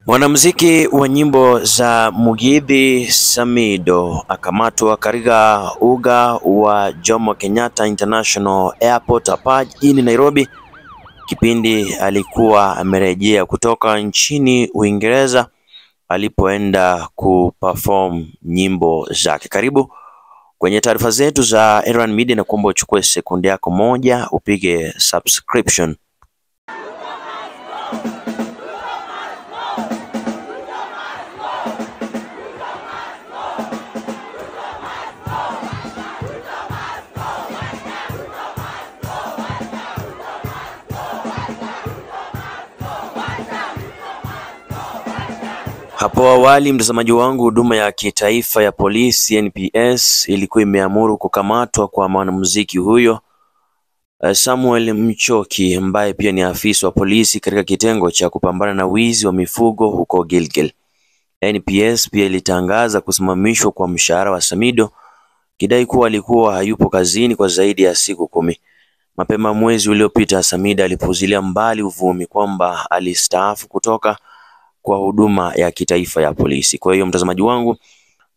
Mwanamuziki wa nyimbo za Mugithi Samido akamatwa katika uga wa Jomo Kenyatta International Airport hapa jijini Nairobi kipindi alikuwa amerejea kutoka nchini Uingereza alipoenda kuperform nyimbo zake. Karibu kwenye taarifa zetu za Erwan Media, na kuomba uchukue sekunde yako moja upige subscription. Hapo awali, mtazamaji wangu, huduma ya kitaifa ya polisi NPS ilikuwa imeamuru kukamatwa kwa mwanamuziki huyo Samuel Mchoki, ambaye pia ni afisa wa polisi katika kitengo cha kupambana na wizi wa mifugo huko Gilgil. NPS pia ilitangaza kusimamishwa kwa mshahara wa Samido, kidai kuwa alikuwa hayupo kazini kwa zaidi ya siku 10. Mapema mwezi uliopita, Samido alipuuzilia mbali uvumi kwamba alistaafu kutoka kwa huduma ya kitaifa ya polisi. Kwa hiyo mtazamaji wangu,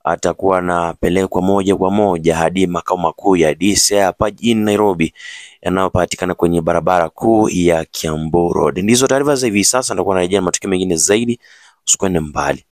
atakuwa anapelekwa moja kwa moja hadi makao makuu ya DCI hapa jijini Nairobi yanayopatikana kwenye barabara kuu ya Kiambu Road. Ndizo taarifa za hivi sasa, nitakuwa narejea na matukio mengine zaidi, usikwende mbali.